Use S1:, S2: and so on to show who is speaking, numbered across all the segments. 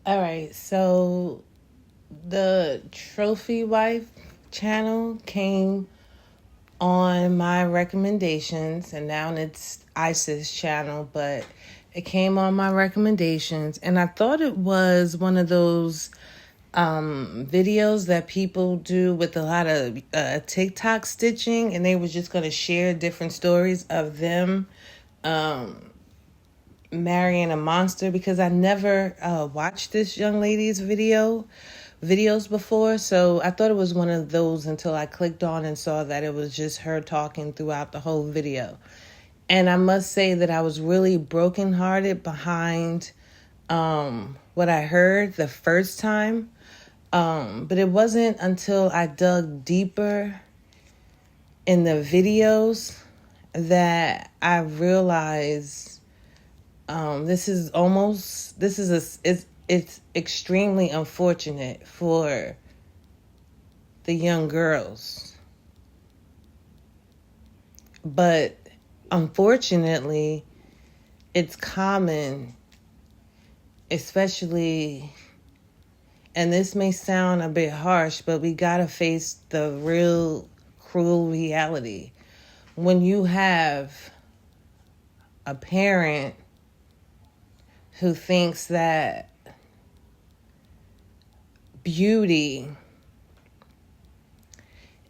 S1: All right, so the Trophy Wife channel came on my recommendations, and now it's ISIS channel, but it came on my recommendations, and I thought it was one of those videos that people do with a lot of TikTok stitching, and they were just going to share different stories of them marrying a monster, because I never watched this young lady's videos before, so I thought it was one of those until I clicked on and saw that it was just her talking throughout the whole video. And I must say that I was really brokenhearted behind what I heard the first time. But it wasn't until I dug deeper in the videos that I realized it's extremely unfortunate for the young girls. But unfortunately, it's common, especially, and this may sound a bit harsh, but we gotta face the real cruel reality. When you have a parent who thinks that beauty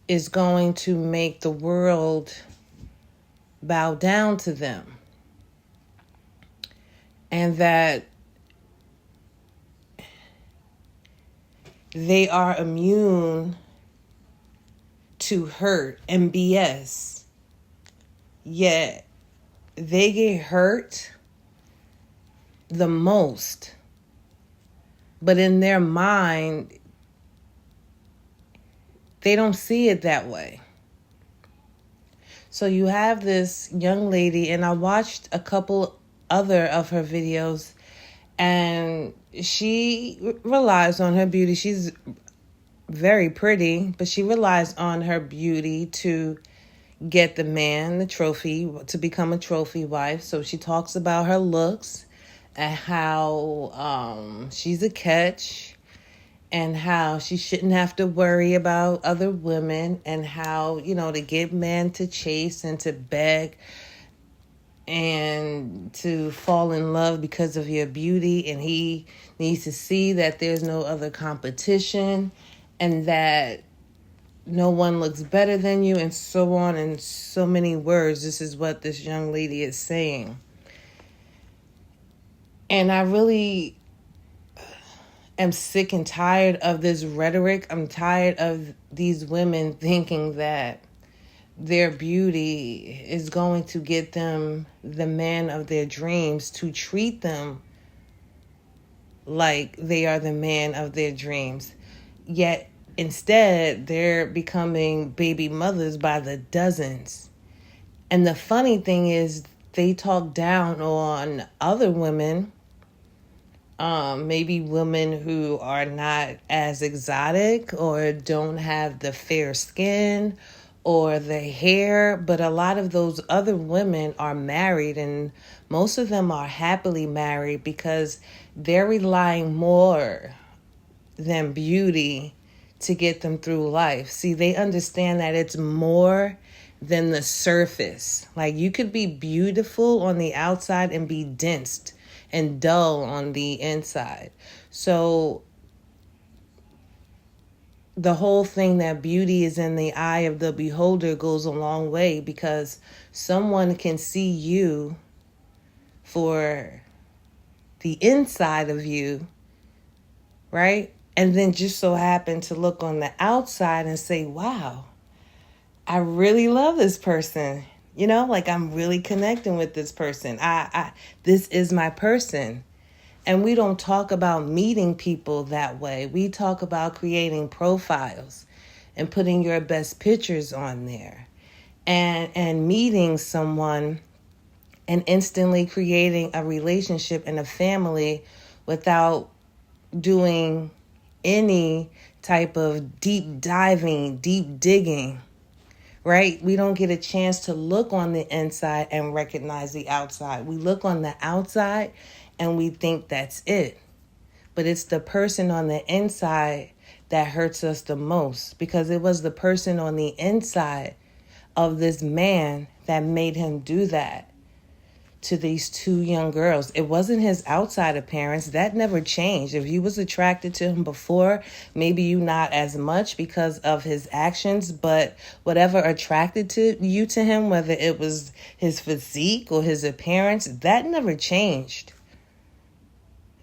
S1: is going to make the world bow down to them, and that they are immune to hurt and BS, yet they get hurt the most. But in their mind, they don't see it that way. So you have this young lady, and I watched a couple other of her videos, and she relies on her beauty. She's very pretty, but she relies on her beauty to get the man, the trophy, to become a trophy wife. So she talks about her looks and how she's a catch, and how she shouldn't have to worry about other women, and how, to get men to chase and to beg and to fall in love because of your beauty, and he needs to see that there's no other competition and that no one looks better than you, and so on, in so many words. This is what this young lady is saying. And I really am sick and tired of this rhetoric. I'm tired of these women thinking that their beauty is going to get them the man of their dreams, to treat them like they are the man of their dreams. Yet instead, they're becoming baby mothers by the dozens. And the funny thing is, they talk down on other women, maybe women who are not as exotic or don't have the fair skin or the hair, but a lot of those other women are married, and most of them are happily married because they're relying more than beauty to get them through life. See, they understand that it's more than the surface. Like, you could be beautiful on the outside and be dense and dull on the inside. So the whole thing that beauty is in the eye of the beholder goes a long way, because someone can see you for the inside of you, right? And then just so happen to look on the outside and say, wow, I really love this person. Like, I'm really connecting with this person. This is my person. And we don't talk about meeting people that way. We talk about creating profiles and putting your best pictures on there, and meeting someone and instantly creating a relationship and a family without doing any type of deep diving, deep digging, right? We don't get a chance to look on the inside and recognize the outside. We look on the outside and we think that's it. But it's the person on the inside that hurts us the most, because it was the person on the inside of this man that made him do that to these two young girls. It wasn't his outside appearance. That never changed. If you was attracted to him before, maybe you not as much because of his actions, but whatever attracted to you to him, whether it was his physique or his appearance, that never changed.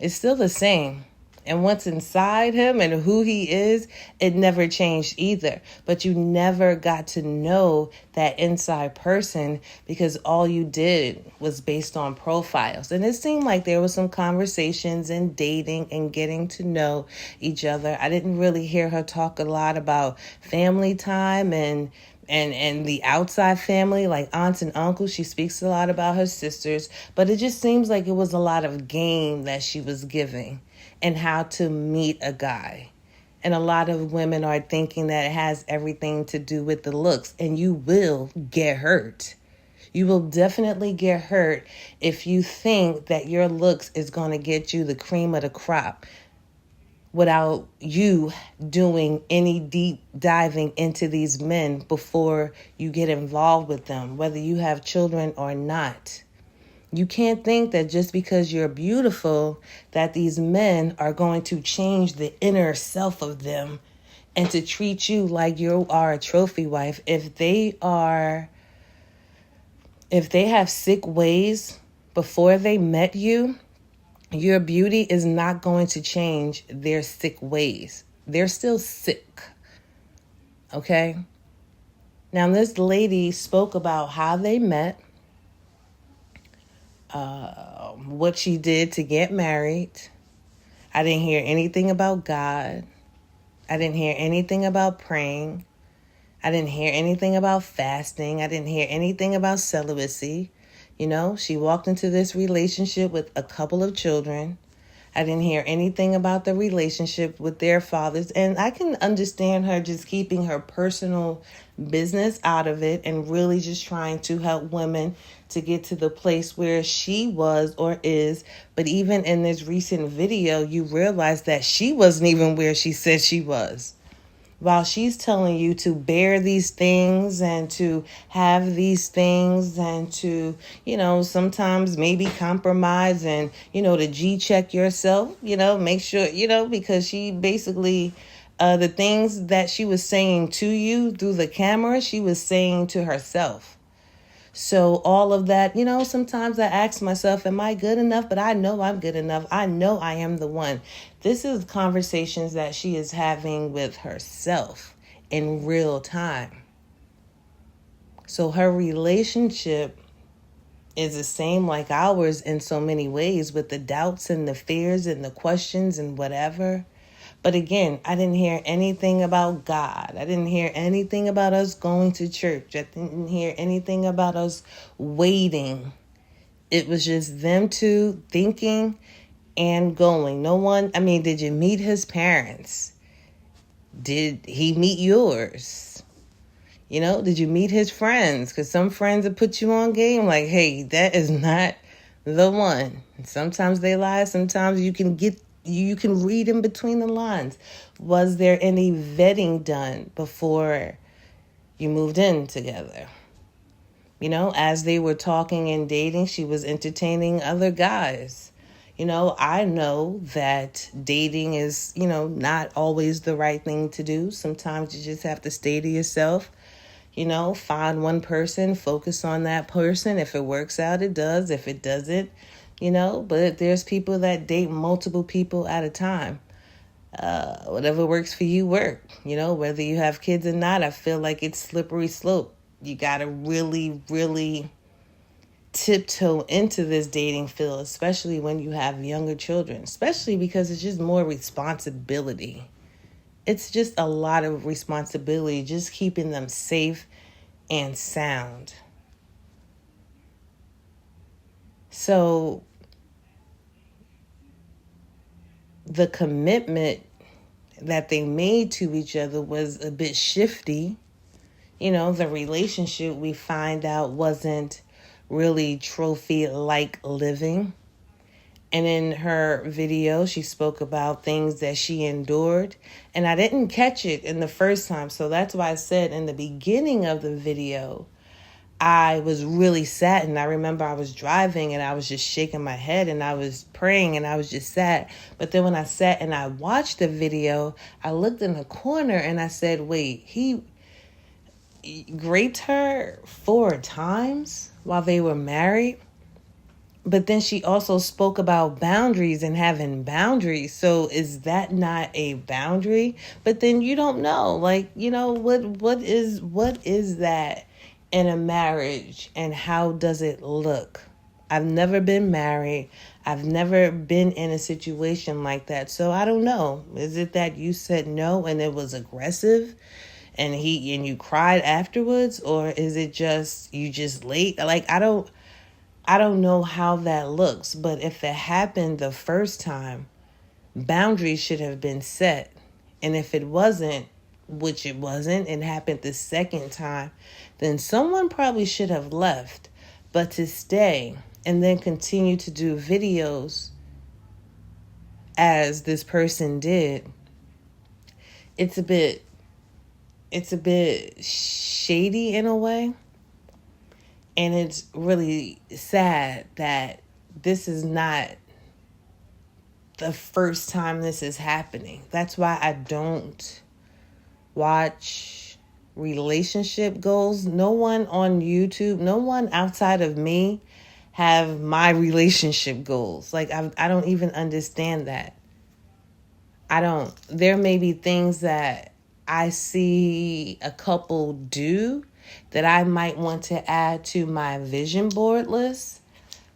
S1: It's still the same. And what's inside him and who he is, it never changed either. But you never got to know that inside person because all you did was based on profiles. And it seemed like there was some conversations and dating and getting to know each other. I didn't really hear her talk a lot about family time and the outside family, like aunts and uncles. She speaks a lot about her sisters, but it just seems like it was a lot of game that she was giving and how to meet a guy. And a lot of women are thinking that it has everything to do with the looks, and you will get hurt. You will definitely get hurt if you think that your looks is going to get you the cream of the crop without you doing any deep diving into these men before you get involved with them, whether you have children or not. You can't think that just because you're beautiful that these men are going to change the inner self of them and to treat you like you are a trophy wife. If they have sick ways before they met you, your beauty is not going to change their sick ways. They're still sick. Okay? Now, this lady spoke about how they met, what she did to get married. I didn't hear anything about God. I didn't hear anything about praying. I didn't hear anything about fasting. I didn't hear anything about celibacy. You know, she walked into this relationship with a couple of children. I didn't hear anything about the relationship with their fathers. And I can understand her just keeping her personal business out of it and really just trying to help women to get to the place where she was or is. But even in this recent video, you realize that she wasn't even where she said she was. While she's telling you to bear these things and to have these things and to, sometimes maybe compromise and, to G-check yourself, make sure, because she basically, the things that she was saying to you through the camera, she was saying to herself. So all of that, sometimes I ask myself, am I good enough? But I know I'm good enough. I know I am the one. This is conversations that she is having with herself in real time. So her relationship is the same like ours in so many ways, with the doubts and the fears and the questions and whatever. But again, I didn't hear anything about God. I didn't hear anything about us going to church. I didn't hear anything about us waiting. It was just them two thinking and going. No one, did you meet his parents? Did he meet yours? Did you meet his friends? Because some friends will put you on game like, hey, that is not the one. Sometimes they lie. Sometimes you can read in between the lines. Was there any vetting done before you moved in together? As they were talking and dating, she was entertaining other guys. I know that dating is, not always the right thing to do. Sometimes you just have to stay to yourself. Find one person, focus on that person. If it works out, it does. If it doesn't, but there's people that date multiple people at a time. Whatever works for you, work. Whether you have kids or not, I feel like it's slippery slope. You got to really, really tiptoe into this dating field, especially when you have younger children, especially because it's just more responsibility. It's just a lot of responsibility, just keeping them safe and sound. So the commitment that they made to each other was a bit shifty. The relationship, we find out, wasn't really trophy-like living. And in her video, she spoke about things that she endured. And I didn't catch it in the first time. So that's why I said in the beginning of the video, I was really sad. And I remember I was driving and I was just shaking my head and I was praying and I was just sad. But then when I sat and I watched the video, I looked in the corner and I said, wait, he raped her 4 times while they were married? But then she also spoke about boundaries and having boundaries. So is that not a boundary? But then you don't know. Like, what is that in a marriage and how does it look? I've never been married. I've never been in a situation like that. So I don't know. Is it that you said no and it was aggressive and you cried afterwards, or is it just you just late? Like, I don't know how that looks, but if it happened the first time, boundaries should have been set. And if it wasn't, which it wasn't, it happened the second time, then someone probably should have left. But to stay and then continue to do videos as this person did, it's a bit shady in a way. And it's really sad that this is not the first time this is happening. That's why I don't watch relationship goals. No one on YouTube, no one outside of me have my relationship goals. Like, I don't even understand that. There may be things that I see a couple do that I might want to add to my vision board list.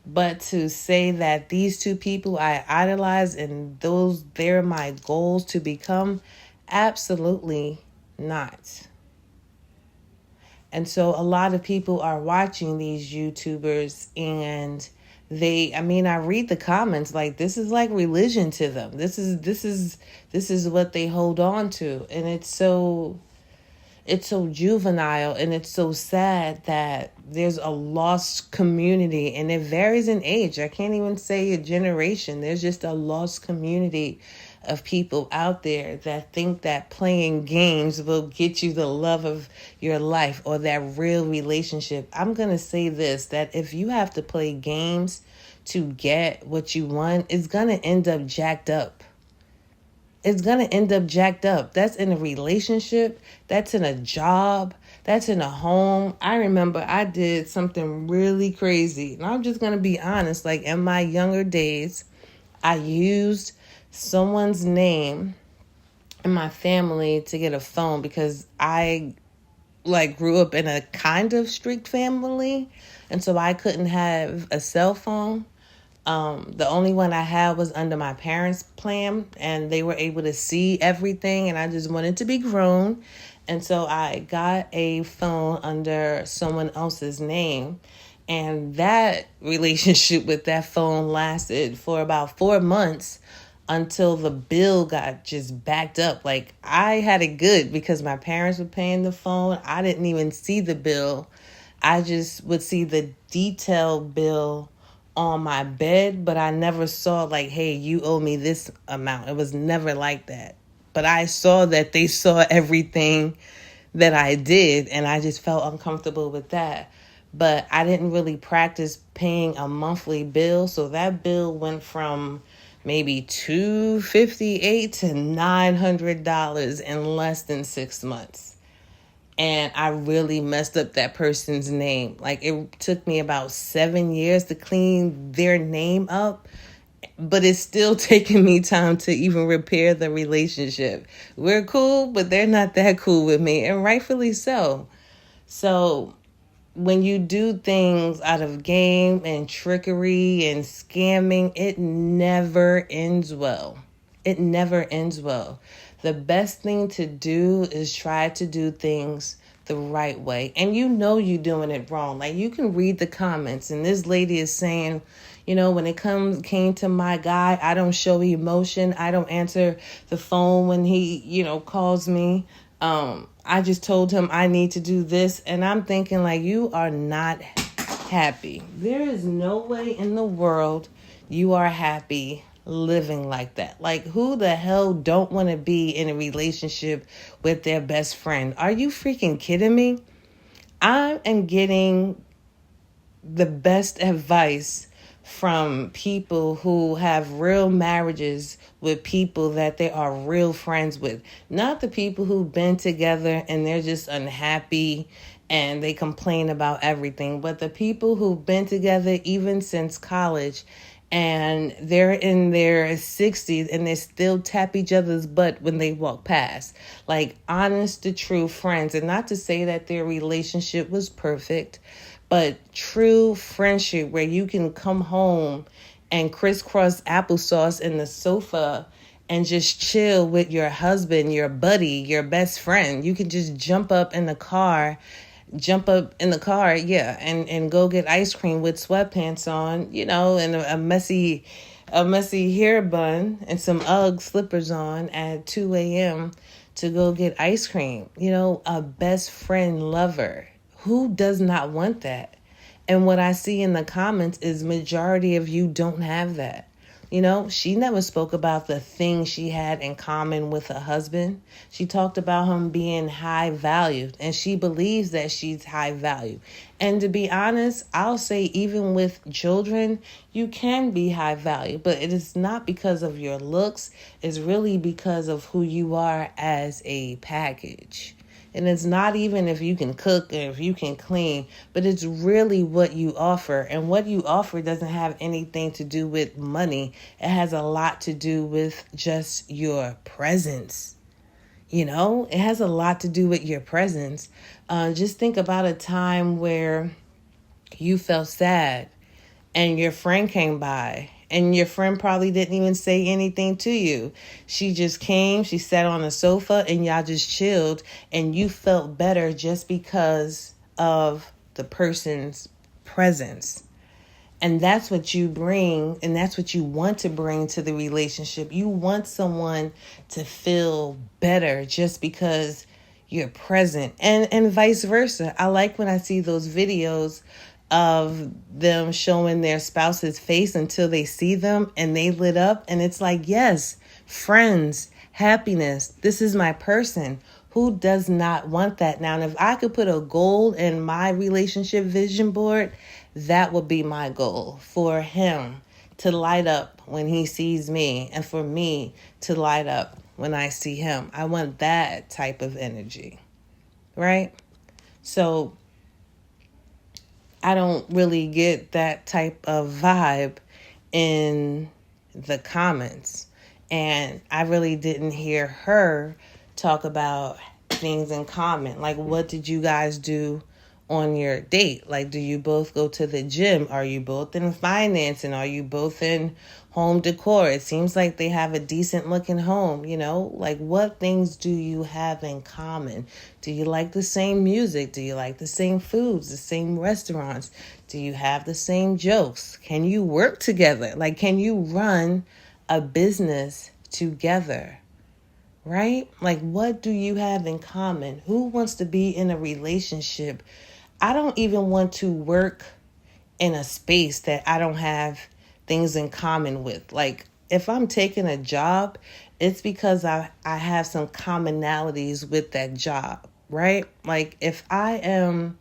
S1: But to say that these two people I idolize and they're my goals to become, absolutely not. And so a lot of people are watching these YouTubers and I read the comments, like, this is like religion to them. This is what they hold on to. And it's so juvenile and it's so sad that there's a lost community, and it varies in age. I can't even say a generation. There's just a lost community of people out there that think that playing games will get you the love of your life or that real relationship. I'm going to say this, that if you have to play games to get what you want, it's going to end up jacked up. It's going to end up jacked up. That's in a relationship. That's in a job. That's in a home. I remember I did something really crazy. And I'm just going to be honest. Like, in my younger days, I used someone's name in my family to get a phone because I grew up in a kind of strict family. And so I couldn't have a cell phone. The only one I had was under my parents' plan, and they were able to see everything, and I just wanted to be grown. And so I got a phone under someone else's name, and that relationship with that phone lasted for about 4 months until the bill got just backed up. Like, I had it good because my parents were paying the phone. I didn't even see the bill. I just would see the detailed bill on my bed, but I never saw like, hey, you owe me this amount. It was never like that. But I saw that they saw everything that I did, and I just felt uncomfortable with that. But I didn't really practice paying a monthly bill, so that bill went from maybe $258 to $900 in less than 6 months. And I really messed up that person's name. Like, it took me about 7 years to clean their name up, but it's still taking me time to even repair the relationship. We're cool, but they're not that cool with me, and rightfully so. So when you do things out of game and trickery and scamming, it never ends well. It never ends well. The best thing to do is try to do things the right way. And you're doing it wrong. Like, you can read the comments, and this lady is saying, when it came to my guy, I don't show emotion. I don't answer the phone when he, calls me. I just told him I need to do this. And I'm thinking, like, you are not happy. There is no way in the world you are happy living like that. Like, who the hell don't want to be in a relationship with their best friend? Are you freaking kidding me? I am getting the best advice from people who have real marriages with people that they are real friends with. Not the people who've been together and they're just unhappy and they complain about everything, but the people who've been together even since college and they're in their 60s and they still tap each other's butt when they walk past. Like, honest to true friends. And not to say that their relationship was perfect, but true friendship where you can come home and crisscross applesauce in the sofa and just chill with your husband, your buddy, your best friend. You can just jump up in the car, and go get ice cream with sweatpants on, and a messy hair bun and some Ugg slippers on at 2 a.m. to go get ice cream. A best friend lover. Who does not want that? And what I see in the comments is majority of you don't have that. She never spoke about the things she had in common with her husband. She talked about him being high valued, and she believes that she's high value. And to be honest, I'll say even with children, you can be high value, but it is not because of your looks. It's really because of who you are as a package. And it's not even if you can cook or if you can clean, but it's really what you offer. And what you offer doesn't have anything to do with money. It has a lot to do with just your presence. It has a lot to do with your presence. Just think about a time where you felt sad and your friend came by. And your friend probably didn't even say anything to you. She just came, she sat on a sofa, and y'all just chilled. And you felt better just because of the person's presence. And that's what you bring, and that's what you want to bring to the relationship. You want someone to feel better just because you're present. And vice versa. I like when I see those videos of them showing their spouse's face until they see them and they lit up. And it's like, yes, friends, happiness. This is my person. Who does not want that? Now, and if I could put a goal in my relationship vision board, that would be my goal, for him to light up when he sees me and for me to light up when I see him. I want that type of energy, right? So I don't really get that type of vibe in the comments. And I really didn't hear her talk about things in common. Like, what did you guys do on your date? Like, do you both go to the gym? Are you both in finance? And are you both in home decor? It seems like they have a decent looking home, Like, what things do you have in common? Do you like the same music? Do you like the same foods, the same restaurants? Do you have the same jokes? Can you work together? Like, can you run a business together? Right? Like, what do you have in common? Who wants to be in a relationship? I don't even want to work in a space that I don't have things in common with. Like, if I'm taking a job, it's because I have some commonalities with that job, right? Like, if I am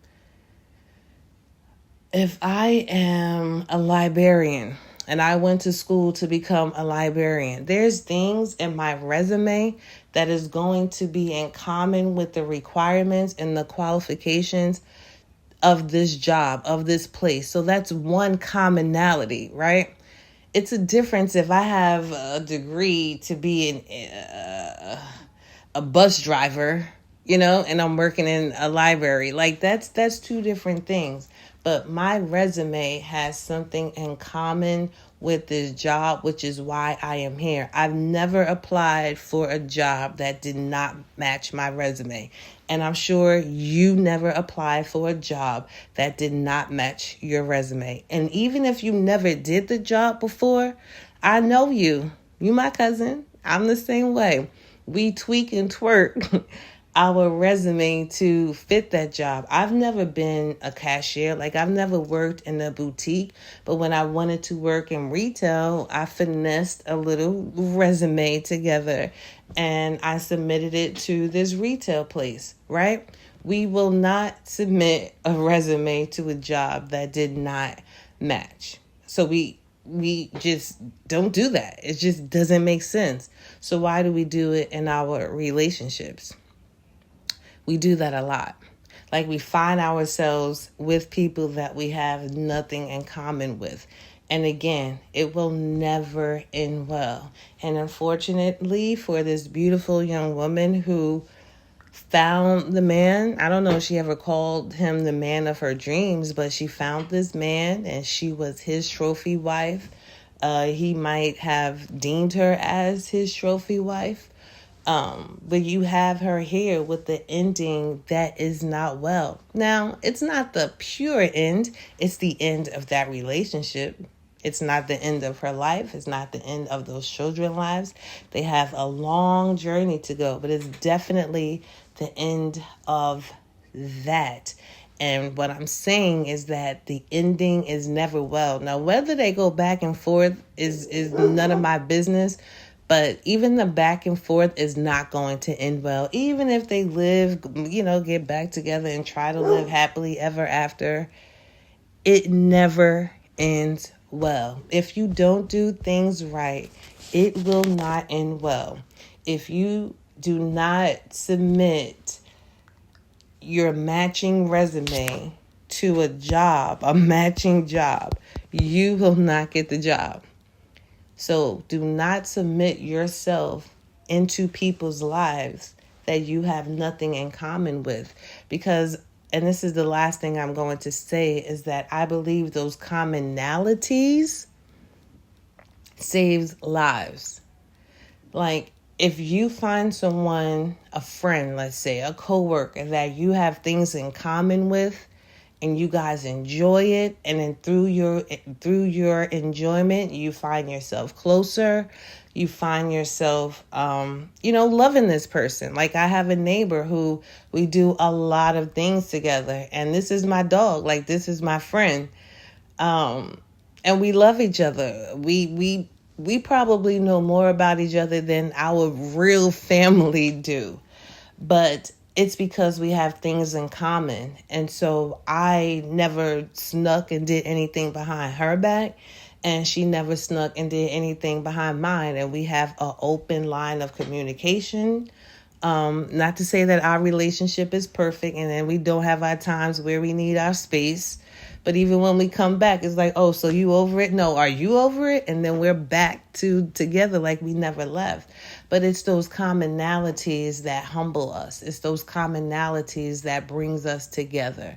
S1: a librarian and I went to school to become a librarian, there's things in my resume that is going to be in common with the requirements and the qualifications of this job, of this place. So that's one commonality, right? It's a difference if I have a degree to be a bus driver, and I'm working in a library. Like, that's two different things. But my resume has something in common with this job, which is why I am here. I've never applied for a job that did not match my resume. And I'm sure you never applied for a job that did not match your resume. And even if you never did the job before, I know you. You my cousin. I'm the same way. We tweak and twerk our resume to fit that job. I've never been a cashier. Like, I've never worked in a boutique, but when I wanted to work in retail, I finessed a little resume together and I submitted it to this retail place, right? We will not submit a resume to a job that did not match. So we just don't do that. It just doesn't make sense. So why do we do it in our relationships? We do that a lot. Like, we find ourselves with people that we have nothing in common with. And again, it will never end well. And unfortunately, for this beautiful young woman who found the man, I don't know if she ever called him the man of her dreams, but she found this man and she was his trophy wife. He might have deemed her as his trophy wife. But you have her here with the ending that is not well. Now, it's not the pure end. It's the end of that relationship. It's not the end of her life. It's not the end of those children's lives. They have a long journey to go, but it's definitely the end of that. And what I'm saying is that the ending is never well. Now, whether they go back and forth is none of my business. But even the back and forth is not going to end well. Even if they live, get back together and try to live happily ever after, it never ends well. If you don't do things right, it will not end well. If you do not submit your matching resume to a matching job, you will not get the job. So do not submit yourself into people's lives that you have nothing in common with. Because, and this is the last thing I'm going to say, is that I believe those commonalities saves lives. Like, if you find someone, a friend, let's say, a coworker that you have things in common with, and you guys enjoy it, and then through your enjoyment, you find yourself closer. You find yourself, loving this person. Like, I have a neighbor who we do a lot of things together, and this is my dog. Like, this is my friend, and we love each other. We probably know more about each other than our real family do, but it's because we have things in common. And so I never snuck and did anything behind her back, and she never snuck and did anything behind mine. And we have an open line of communication. Not to say that our relationship is perfect and then we don't have our times where we need our space. But even when we come back, it's like, oh, so you over it? No, are you over it? And then we're back together like we never left. But it's those commonalities that humble us. It's those commonalities that brings us together.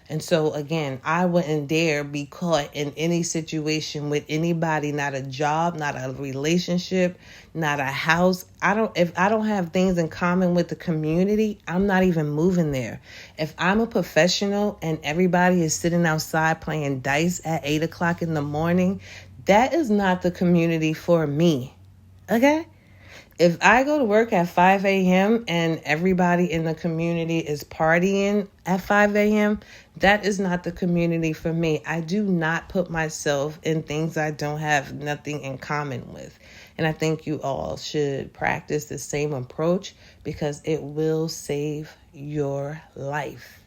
S1: And so, again, I wouldn't dare be caught in any situation with anybody, not a job, not a relationship, not a house. If I don't have things in common with the community, I'm not even moving there. If I'm a professional and everybody is sitting outside playing dice at 8:00 in the morning, that is not the community for me. Okay? If I go to work at 5 a.m. and everybody in the community is partying at 5 a.m., that is not the community for me. I do not put myself in things I don't have nothing in common with. And I think you all should practice the same approach because it will save your life.